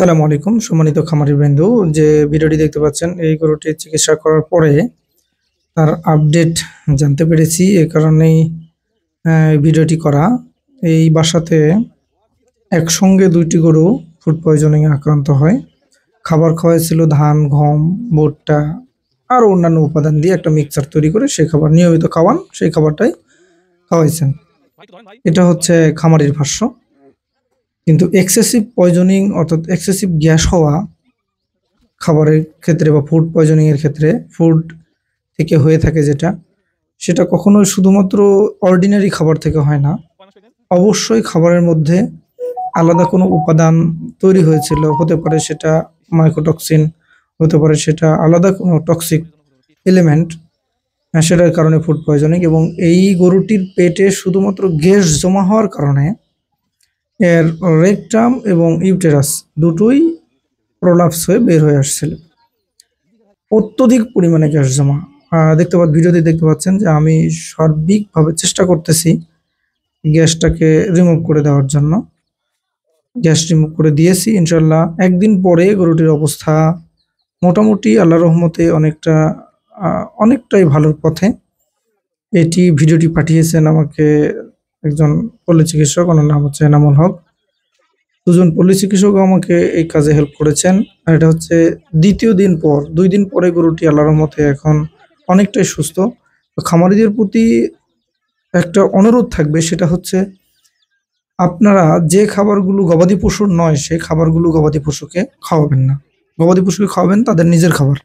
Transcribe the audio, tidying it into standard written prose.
আসসালামু আলাইকুম সম্মানিত খামারি বৃন্দ। যে ভিডিওটি দেখতে পাচ্ছেন এই গরুটির চিকিৎসা করার পরে তার আপডেট জানতে পেরেছি, এ কারণেই এই ভিডিওটি করা। এই বাসাতে একসঙ্গে দুইটি গরু ফুড পয়জনিং আক্রান্ত হয়। খাবার খাওয়াইছিল ধান, গম, ভুট্টা আর অন্যান্য উপাদান দিয়ে একটা মিক্সচার তৈরি করে সেই খাবার নিয়মিত খাওয়ান, সেই খাবারটাই খাওয়াইছেন। এটা হচ্ছে খামারির ভাষ্য। কিন্তু এক্সেসিভ পয়জনিং অর্থাৎ এক্সেসিভ গ্যাস হওয়া খাবারের ক্ষেত্রে বা ফুড পয়জনিং এর ক্ষেত্রে ফুড থেকে হয়ে থাকে যেটা, সেটা কখনোই শুধুমাত্র অর্ডিনারি খাবার থেকে হয় না। অবশ্যই খাবারের মধ্যে আলাদা কোনো উপাদান তৈরি হয়েছিল, হতে পারে সেটা মাইকোটক্সিন, হতে পারে সেটা আলাদা কোনো টক্সিক এলিমেন্ট, সেটার কারণে ফুড পয়জনিং। এবং এই গরুটির পেটে শুধুমাত্র গ্যাস জমা হওয়ার কারণে এর রেকটাম এবং ইউটেরাস দুটোই প্রলাপস হয়ে বের হয়ে আসছিল। অত্যধিক পরিমাণে গ্যাস জমা ভিডিওতে দেখতে পাচ্ছেন যে আমি সার্বিকভাবে চেষ্টা করতেছি গ্যাসটাকে রিমুভ করে দেওয়ার জন্য। গ্যাস রিমুভ করে দিয়েছি ইনশাল্লাহ। একদিন পরে গরুটির অবস্থা মোটামুটি আল্লাহর রহমতে অনেকটাই ভালোর পথে। ভিডিওটি পাঠিয়েছেন আমাকে একজন পল্লী চিকিৎসক, ওনার নাম হচ্ছে এনামুল হক। দুজন পল্লী চিকিৎসক আমাকে এই কাজে হেল্প করেছেন। আর এটা হচ্ছে দ্বিতীয় দিন পর, 2 দিন পরে গরুটি আল্লাহর রহমতে এখন অনেকটাই সুস্থ। তো খামারিদের প্রতি একটা অনুরোধ থাকবে, সেটা হচ্ছে আপনারা যে খাবারগুলো গবাদি পশুর নয় সেই খাবারগুলো গবাদি পশুকে খাওয়াবেন না। গবাদি পশুকে খাওয়াবেন তাদের নিজের খাবার।